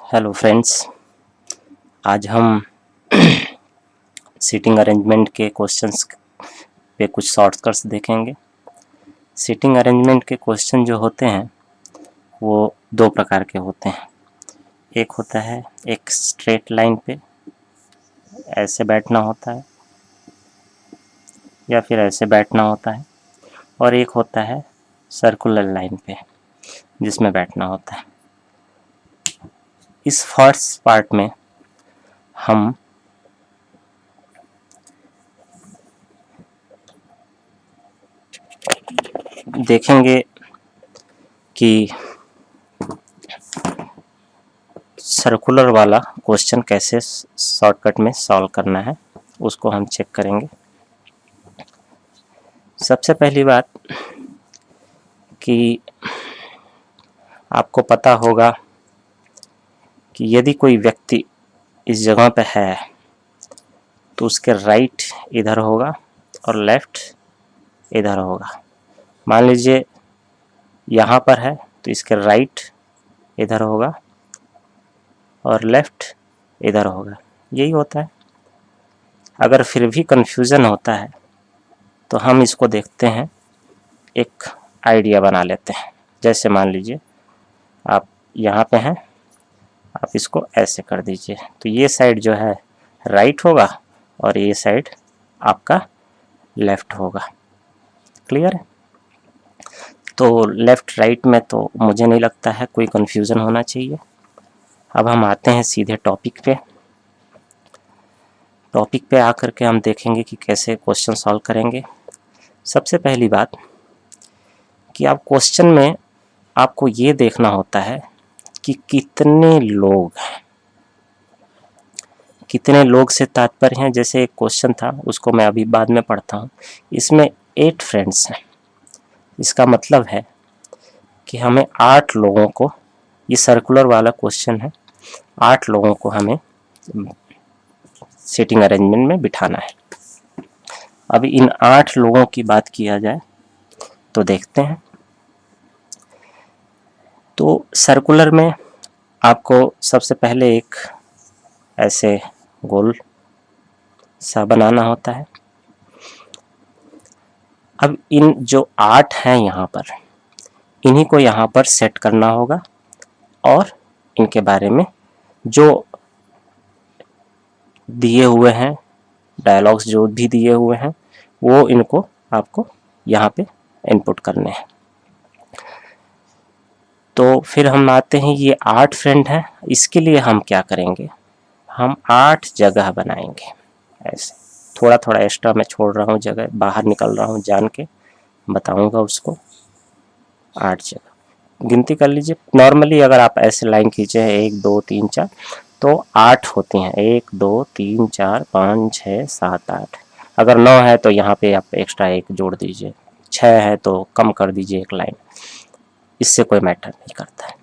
Hello friends, आज हम seating arrangement के क्वेश्चंस पे कुछ शॉर्टकट्स देखेंगे। सीटिंग अरेंजमेंट के क्वेश्चन जो होते हैं वो दो प्रकार के होते हैं। एक होता है एक स्ट्रेट लाइन पे ऐसे बैठना होता है या फिर ऐसे बैठना होता है, और एक होता है सर्कुलर लाइन पे जिसमें बैठना होता है। इस फर्स्ट पार्ट में हम देखेंगे कि सर्कुलर वाला क्वेश्चन कैसे शॉर्टकट में सॉल्व करना है, उसको हम चेक करेंगे। सबसे पहली बात कि आपको पता होगा कि यदि कोई व्यक्ति इस जगह पे है तो उसके राइट इधर होगा और लेफ्ट इधर होगा। मान लीजिए यहाँ पर है तो इसके राइट इधर होगा और लेफ्ट इधर होगा। यही होता है। अगर फिर भी कंफ्यूजन होता है तो हम इसको देखते हैं, एक आइडिया बना लेते हैं। जैसे मान लीजिए आप यहाँ पे हैं, आप इसको ऐसे कर दीजिए तो ये साइड जो है राइट होगा और ये साइड आपका लेफ्ट होगा। क्लियर है? तो लेफ्ट राइट में तो मुझे नहीं लगता है कोई कंफ्यूजन होना चाहिए। अब हम आते हैं सीधे टॉपिक पे। टॉपिक पे आकर के हम देखेंगे कि कैसे क्वेश्चन सॉल्व करेंगे। सबसे पहली बात कि आप क्वेश्चन में आपको ये देखना होता है कि कितने लोग हैं। कितने लोग से तात्पर्य हैं, जैसे एक क्वेश्चन था उसको मैं अभी बाद में पढ़ता हूँ। इसमें 8 फ्रेंड्स हैं। इसका मतलब है कि हमें 8 लोगों को, ये सर्कुलर वाला क्वेश्चन है, 8 लोगों को हमें सीटिंग अरेंजमेंट में बिठाना है। अभी इन 8 लोगों की बात किया जाए तो देखते हैं। तो सर्कुलर में आपको सबसे पहले एक ऐसे गोल सा बनाना होता है। अब इन जो 8 हैं यहाँ पर, इन्हीं को यहाँ पर सेट करना होगा और इनके बारे में जो दिए हुए हैं, डायलॉग्स जो भी दिए हुए हैं, वो इनको आपको यहाँ पे इनपुट करने हैं। तो फिर हम आते हैं, ये 8 फ्रेंड हैं, इसके लिए हम क्या करेंगे, हम 8 जगह बनाएंगे। ऐसे थोड़ा थोड़ा एक्स्ट्रा मैं छोड़ रहा हूँ जगह, बाहर निकल रहा हूँ, जान के बताऊंगा उसको। 8 जगह गिनती कर लीजिए। नॉर्मली अगर आप ऐसे लाइन खींचे हैं 1 2 3 4 तो 8 होती हैं। 1 2 3 4 5 6 7 8। अगर 9 है तो यहाँ पे आप एक्स्ट्रा 1 जोड़ दीजिए। 6 है तो कम कर दीजिए 1 लाइन। इससे कोई मैटर नहीं करता है।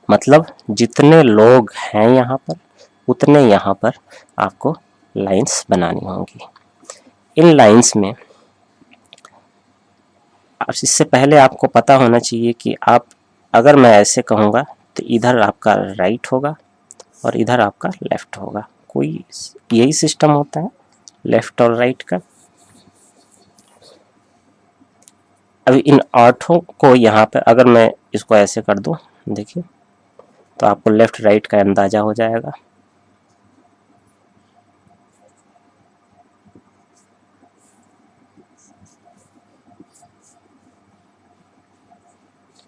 मतलब जितने लोग हैं यहाँ पर उतने यहाँ पर आपको लाइंस बनानी होंगी। इन लाइंस में इससे पहले आपको पता होना चाहिए कि आप, अगर मैं ऐसे कहूँगा तो इधर आपका राइट होगा और इधर आपका लेफ्ट होगा। कोई यही सिस्टम होता है लेफ्ट और राइट का। अभी इन 8 को यहाँ पे अगर मैं इसको ऐसे कर दूँ, देखिए, तो आपको लेफ्ट राइट का अंदाजा हो जाएगा।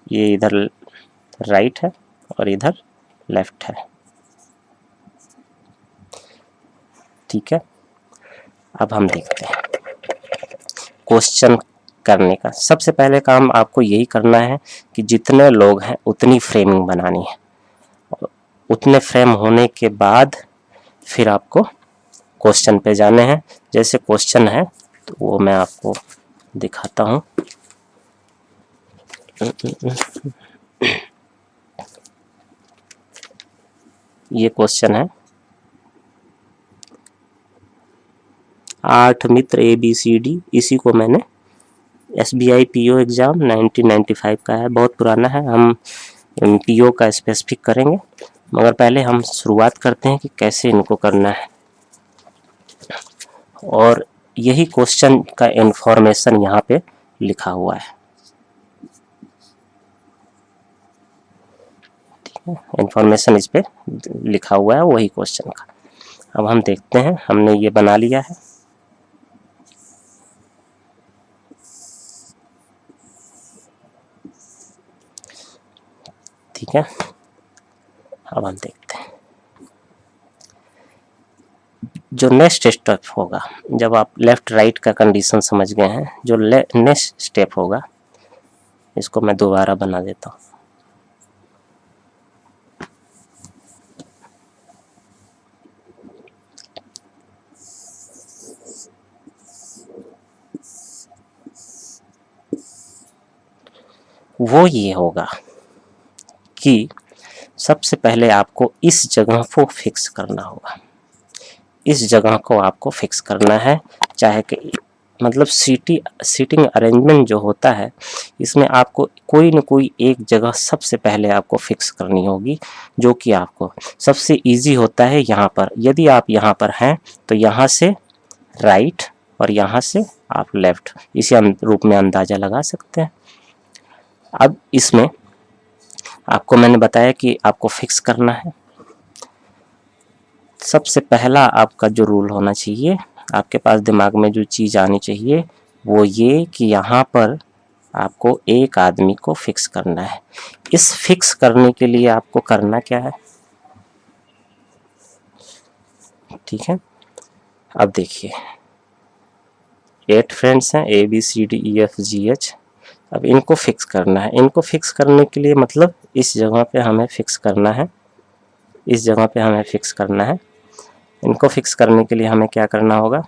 ये इधर राइट है और इधर लेफ्ट है। ठीक है, अब हम देखते हैं क्वेश्चन करने का। सबसे पहले काम आपको यही करना है कि जितने लोग हैं उतनी फ्रेमिंग बनानी है। उतने फ्रेम होने के बाद फिर आपको क्वेश्चन पे जाने हैं। जैसे क्वेश्चन है तो वो मैं आपको दिखाता हूँ। ये क्वेश्चन है, 8 मित्र ABCD। इसी को मैंने SBI PO एग्ज़ाम 1995 का है, बहुत पुराना है। हम PO का स्पेसिफिक करेंगे मगर पहले हम शुरुआत करते हैं कि कैसे इनको करना है, और यही क्वेश्चन का इंफॉर्मेशन यहाँ पे लिखा हुआ है। ठीक है, इंफॉर्मेशन इस पे लिखा हुआ है वही क्वेश्चन का। अब हम देखते हैं, हमने ये बना लिया है। ठीक है, अब हम देखते हैं जो नेक्स्ट स्टेप होगा। जब आप लेफ्ट राइट का कंडीशन समझ गए हैं, जो नेक्स्ट स्टेप होगा, इसको मैं दोबारा बना देता हूँ। वो ये होगा कि सबसे पहले आपको इस जगह को फिक्स करना होगा। इस जगह को आपको फिक्स करना है, चाहे कि मतलब सीटिंग अरेंजमेंट जो होता है, इसमें आपको कोई न कोई एक जगह सबसे पहले आपको फिक्स करनी होगी, जो कि आपको सबसे इजी होता है यहाँ पर। यदि आप यहाँ पर हैं तो यहाँ से राइट और यहाँ से आप लेफ्ट, इसी रूप में अंदाज़ा लगा सकते हैं। अब इसमें आपको मैंने बताया कि आपको फिक्स करना है। सबसे पहला आपका जो रूल होना चाहिए, आपके पास दिमाग में जो चीज़ आनी चाहिए, वो ये कि यहाँ पर आपको एक आदमी को फिक्स करना है। इस फिक्स करने के लिए आपको करना क्या है, ठीक है। अब देखिए 8 फ्रेंड्स हैं, ABCDEFGH। अब इनको फिक्स करना है। इनको फिक्स करने के लिए मतलब इस जगह पे हमें फिक्स करना है, इस जगह पे हमें फिक्स करना है। इनको फिक्स करने के लिए हमें क्या करना होगा,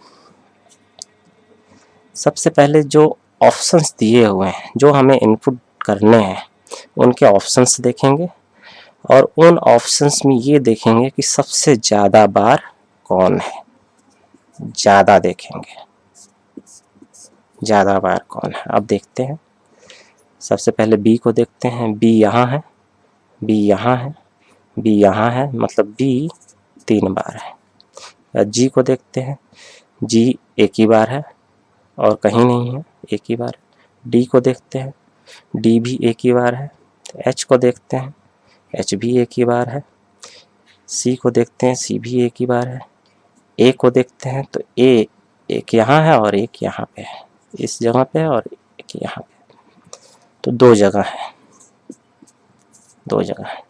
सबसे पहले जो ऑप्शंस दिए हुए हैं, जो हमें इनपुट करने हैं, उनके ऑप्शंस देखेंगे और उन ऑप्शंस में ये देखेंगे कि सबसे ज़्यादा बार कौन है। ज़्यादा देखेंगे, ज़्यादा बार कौन है। अब देखते हैं, सबसे पहले बी को देखते हैं। बी यहाँ है, बी यहाँ है, बी यहाँ है, मतलब बी 3 बार है। जी को देखते हैं, जी एक ही बार है और कहीं नहीं है, एक ही बार। डी को देखते हैं, डी भी एक ही बार है। एच को देखते हैं, एच भी एक ही बार है। सी को देखते हैं, सी भी एक ही बार है। ए को देखते हैं तो ए एक यहाँ है और एक यहाँ पे है, इस जगह पे है और एक यहाँ पे, तो 2 जगह है, 2 जगह है।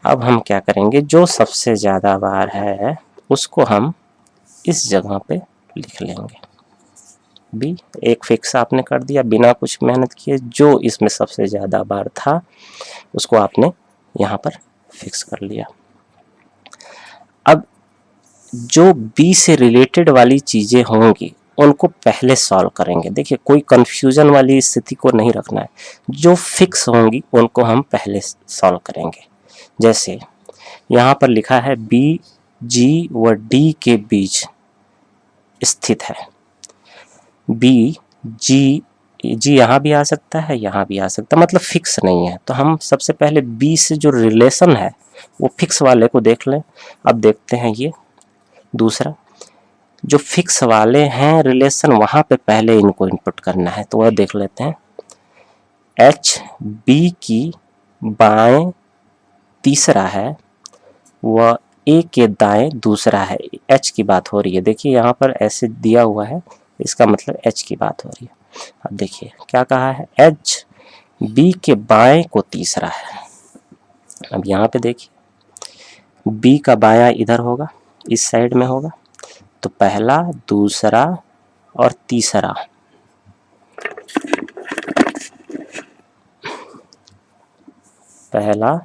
अब हम क्या करेंगे, जो सबसे ज़्यादा बार है उसको हम इस जगह पे लिख लेंगे। बी एक फिक्स आपने कर दिया बिना कुछ मेहनत किए। जो इसमें सबसे ज़्यादा बार था उसको आपने यहाँ पर फिक्स कर लिया। अब जो बी से रिलेटेड वाली चीज़ें होंगी उनको पहले सॉल्व करेंगे। देखिए कोई कंफ्यूजन वाली स्थिति को नहीं रखना है, जो फिक्स होंगी उनको हम पहले सॉल्व करेंगे। जैसे यहाँ पर लिखा है बी जी व डी के बीच स्थित है। बी जी, जी यहाँ भी आ सकता है, यहाँ भी आ सकता है, मतलब फिक्स नहीं है। तो हम सबसे पहले बी से जो रिलेशन है वो फिक्स वाले को देख लें। अब देखते हैं ये दूसरा, जो फिक्स वाले हैं रिलेशन, वहाँ पे पहले इनको इनपुट करना है, तो वह देख लेते हैं। एच बी की बाएं तीसरा है, वह ए के दाएं दूसरा है। एच की बात हो रही है, देखिए यहाँ पर ऐसे दिया हुआ है, इसका मतलब एच की बात हो रही है। अब देखिए क्या कहा है, एच बी के बाएं को तीसरा है। अब यहाँ पे देखिए बी का बायां इधर होगा, इस साइड में होगा, तो पहला दूसरा और तीसरा, पहला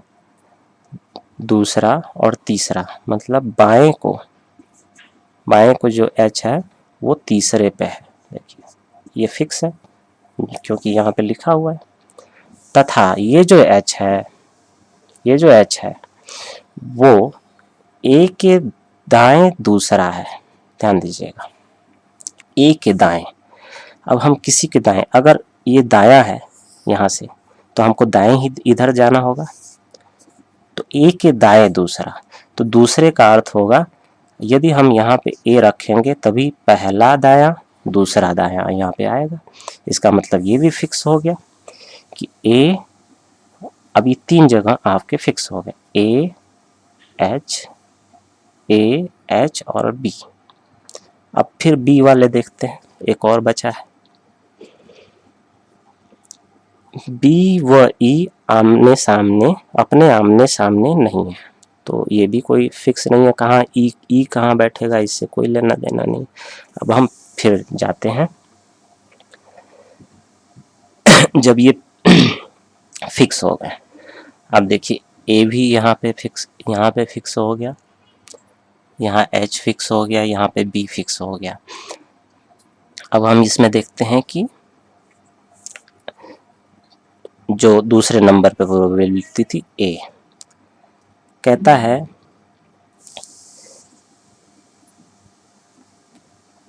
दूसरा और तीसरा, मतलब बाएं को जो एच है वो तीसरे पे है। देखिए ये फिक्स है क्योंकि यहाँ पे लिखा हुआ है। तथा ये जो एच है, ये जो एच है वो ए के दाएं दूसरा है। ध्यान दीजिएगा, ए के दाएं। अब हम किसी के दाएं, अगर ये दाया है यहाँ से तो हमको दाएं ही इधर जाना होगा, तो ए के दाएं दूसरा, तो दूसरे का अर्थ होगा यदि हम यहाँ पे ए रखेंगे तभी पहला दायां दूसरा दायां यहाँ पे आएगा। इसका मतलब ये भी फिक्स हो गया कि ए, अब ये 3 जगह आपके फिक्स हो गए, ए एच और बी। अब फिर बी वाले देखते हैं, एक और बचा है। बी व ई आमने सामने, अपने आमने सामने नहीं है, तो ये भी कोई फिक्स नहीं है कहाँ ई कहाँ बैठेगा, इससे कोई लेना देना नहीं। अब हम फिर जाते हैं जब ये फिक्स हो गए, अब देखिए ए भी यहाँ पे फिक्स हो गया, यहाँ एच फिक्स हो गया, यहाँ पे बी फिक्स हो गया। अब हम इसमें देखते हैं कि जो दूसरे नंबर पे प्रोबेबिलिटी थी ए, कहता है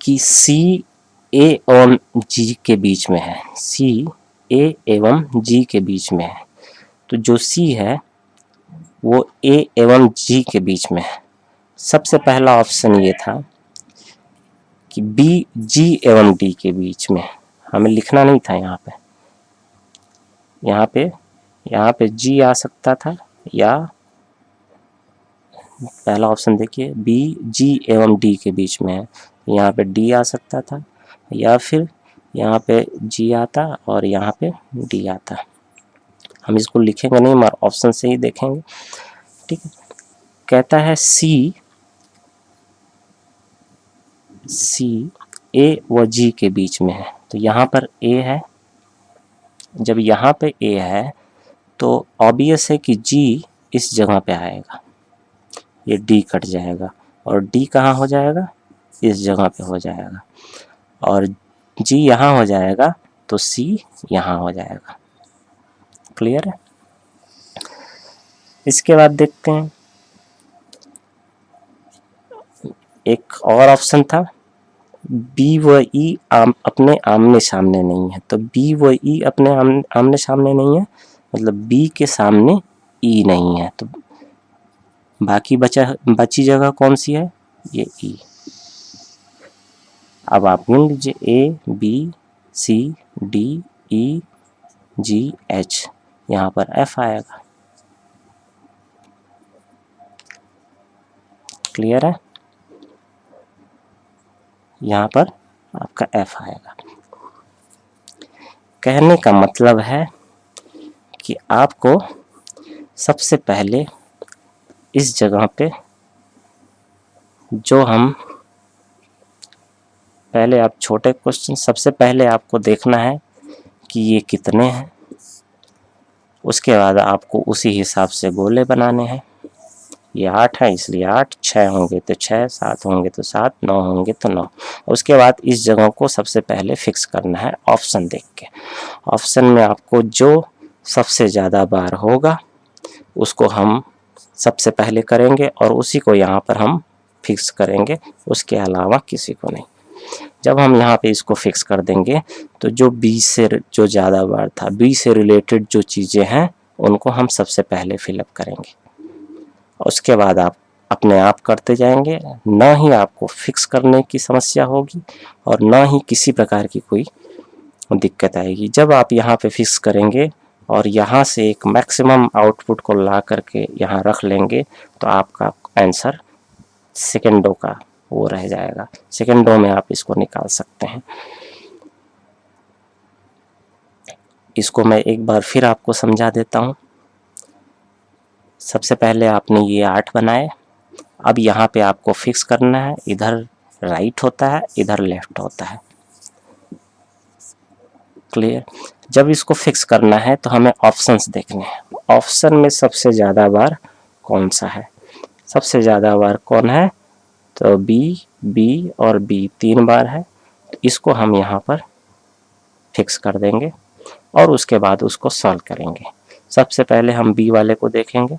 कि सी ए एवं जी के बीच में है, सी ए एवं जी के बीच में है। तो जो सी है वो ए एवं जी के बीच में है। सबसे पहला ऑप्शन ये था कि बी जी एवं डी के बीच में, हमें लिखना नहीं था यहाँ पे जी आ सकता था, या पहला ऑप्शन देखिए बी जी एवं डी के बीच में है, यहाँ पे डी आ सकता था, या फिर यहाँ पे जी आता और यहाँ पे डी आता। हम इसको लिखेंगे नहीं, हमारे ऑप्शन से ही देखेंगे, ठीक है। कहता है सी ए व जी के बीच में है, तो यहाँ पर ए है, जब यहाँ पे ए है तो ऑब्वियस है कि जी इस जगह पे आएगा, ये डी कट जाएगा और डी कहाँ हो जाएगा, इस जगह पे हो जाएगा, और जी यहाँ हो जाएगा तो सी यहाँ हो जाएगा। क्लियर है। इसके बाद देखते हैं एक और ऑप्शन था, बी व ई अपने आमने सामने नहीं है, तो बी व ई अपने आमने सामने नहीं है, मतलब बी के सामने ई नहीं है, तो बाकी बची जगह कौन सी है, ये ई। अब आप गिन लीजिए A B C D E G H, यहाँ पर एफ आएगा। क्लियर है, यहाँ पर आपका एफ आएगा। कहने का मतलब है कि आपको सबसे पहले इस जगह पे जो हम पहले, आप छोटे क्वेश्चन, सबसे पहले आपको देखना है कि ये कितने हैं, उसके बाद आपको उसी हिसाब से गोले बनाने हैं। ये 8 है इसलिए 8, 6 होंगे तो 6, 7 होंगे तो 7, 9 होंगे तो 9। उसके बाद इस जगह को सबसे पहले फिक्स करना है ऑप्शन देख के। ऑप्शन में आपको जो सबसे ज़्यादा बार होगा उसको हम सबसे पहले करेंगे और उसी को यहाँ पर हम फिक्स करेंगे, उसके अलावा किसी को नहीं। जब हम यहाँ पे इसको फिक्स कर देंगे तो जो बी से जो ज़्यादा बार था, बी से रिलेटेड जो चीज़ें हैं उनको हम सबसे पहले फिलअप करेंगे, उसके बाद आप अपने आप करते जाएंगे, ना ही आपको फिक्स करने की समस्या होगी और ना ही किसी प्रकार की कोई दिक्कत आएगी। जब आप यहाँ पे फिक्स करेंगे और यहाँ से एक मैक्सिमम आउटपुट को ला करके यहाँ रख लेंगे तो आपका आंसर सेकेंडों का वो रह जाएगा, सेकेंडों में आप इसको निकाल सकते हैं। इसको मैं एक बार फिर आपको समझा देता हूँ। सबसे पहले आपने ये 8 बनाए, अब यहाँ पे आपको फिक्स करना है, इधर राइट होता है इधर लेफ्ट होता है। क्लियर। जब इसको फिक्स करना है तो हमें ऑप्शंस देखने हैं, ऑप्शन में सबसे ज़्यादा बार कौन सा है, सबसे ज़्यादा बार कौन है, तो बी और बी 3 बार है, तो इसको हम यहाँ पर फिक्स कर देंगे और उसके बाद उसको सॉल्व करेंगे। सबसे पहले हम बी वाले को देखेंगे,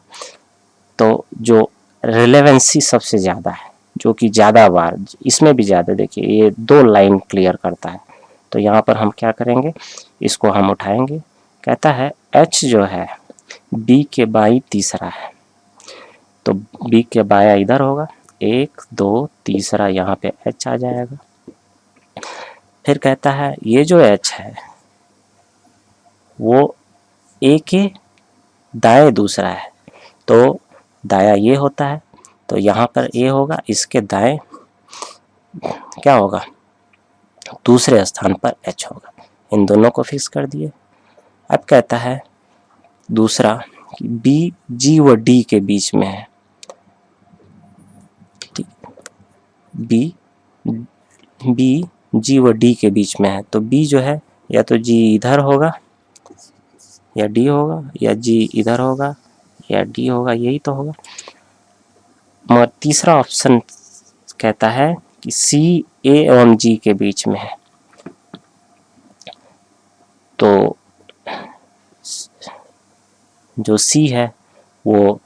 तो जो रिलेवेंसी सबसे ज़्यादा है, जो कि ज़्यादा बार, इसमें भी ज़्यादा, देखिए ये 2 लाइन क्लियर करता है, तो यहाँ पर हम क्या करेंगे, इसको हम उठाएंगे। कहता है एच जो है बी के बाई तीसरा है, तो बी के बाया इधर होगा, 1 2 तीसरा यहाँ पे एच आ जाएगा। फिर कहता है ये जो एच है वो ए के दाएं दूसरा है, तो दाया ये होता है, तो यहाँ पर ए होगा, इसके दाएं क्या होगा, दूसरे स्थान पर एच होगा। इन दोनों को फिक्स कर दिए। अब कहता है दूसरा कि बी जी व डी के बीच में है, बी जी व डी के बीच में है, तो बी जो है या तो जी इधर होगा या डी होगा, या जी इधर होगा या डी होगा, यही तो होगा। मगर तीसरा ऑप्शन कहता है कि सी ए एवं जी के बीच में है, तो जो सी है वो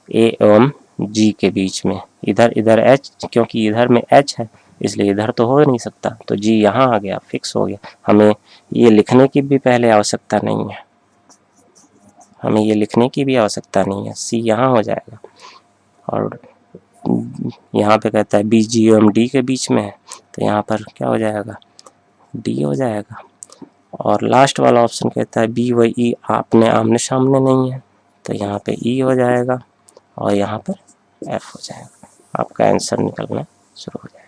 ए एवं जी के बीच में, इधर एच, क्योंकि इधर में एच है इसलिए इधर तो हो नहीं सकता, तो जी यहाँ आ गया, फिक्स हो गया। हमें ये लिखने की भी पहले आवश्यकता नहीं है, हमें ये लिखने की भी आवश्यकता नहीं है, सी यहाँ हो जाएगा। और यहाँ पे कहता है बी जी एवं डी के बीच में है, तो यहाँ पर क्या हो जाएगा, डी हो जाएगा। और लास्ट वाला ऑप्शन कहता है बी व ई आपने आमने सामने नहीं है, तो यहाँ पे ई हो जाएगा और यहाँ पर एफ हो जाएगा। आपका आंसर निकलना शुरू हो जाएगा।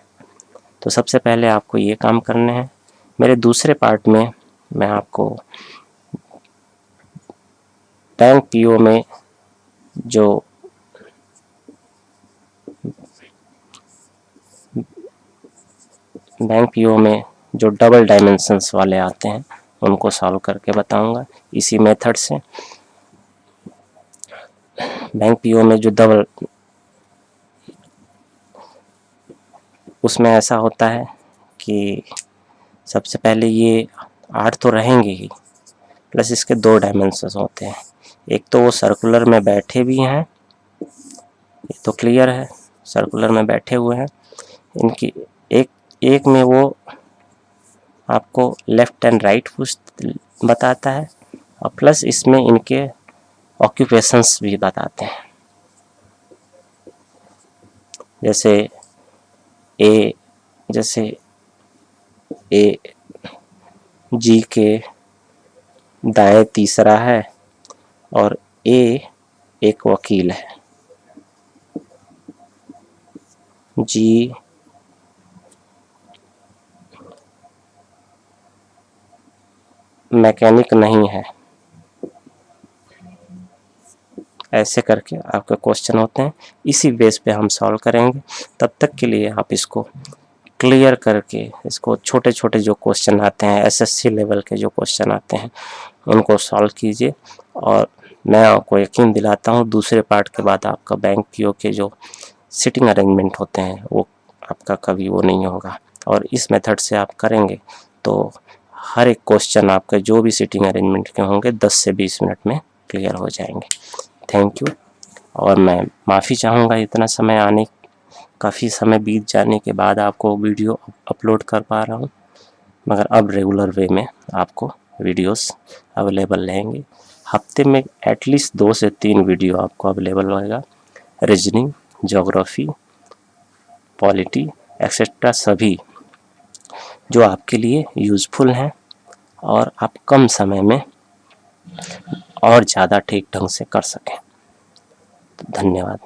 तो सबसे पहले आपको ये काम करने हैं। मेरे दूसरे पार्ट में मैं आपको बैंक पीओ में जो डबल डायमेंशंस वाले आते हैं उनको सॉल्व करके बताऊंगा इसी मेथड से। बैंक पीओ में जो डबल, उसमें ऐसा होता है कि सबसे पहले ये 8 तो रहेंगे ही, प्लस इसके 2 डायमेंशंस होते हैं। एक तो वो सर्कुलर में बैठे भी हैं, ये तो क्लियर है, सर्कुलर में बैठे हुए हैं। इनकी एक में वो आपको लेफ्ट एंड राइट बताता है, और प्लस इसमें इनके ऑक्यूपेशंस भी बताते हैं। जैसे ए जी के दाएं तीसरा है और ए एक वकील है, जी मैकेनिक नहीं है। ऐसे करके आपके क्वेश्चन होते हैं, इसी बेस पे हम सॉल्व करेंगे। तब तक के लिए आप इसको क्लियर करके, इसको छोटे छोटे जो क्वेश्चन आते हैं, एसएससी लेवल के जो क्वेश्चन आते हैं उनको सॉल्व कीजिए। और मैं आपको यकीन दिलाता हूँ दूसरे पार्ट के बाद आपका बैंक पीओ के जो सिटिंग अरेंजमेंट होते हैं वो आपका कभी वो नहीं होगा। और इस मेथड से आप करेंगे तो हर एक क्वेश्चन आपके जो भी सिटिंग अरेंजमेंट के होंगे 10 से 20 मिनट में क्लियर हो जाएंगे। Thank you. और मैं माफ़ी चाहूँगा इतना समय काफ़ी समय बीत जाने के बाद आपको वीडियो अपलोड कर पा रहा हूँ, मगर अब रेगुलर वे में आपको वीडियोस अवेलेबल रहेंगे। हफ्ते में एटलीस्ट 2 से 3 वीडियो आपको अवेलेबल रहेगा। रीजनिंग, ज्योग्राफी, पॉलिटी एक्सेट्रा सभी जो आपके लिए यूज़फुल हैं और आप कम समय में और ज़्यादा ठीक ढंग से कर सकें। धन्यवाद।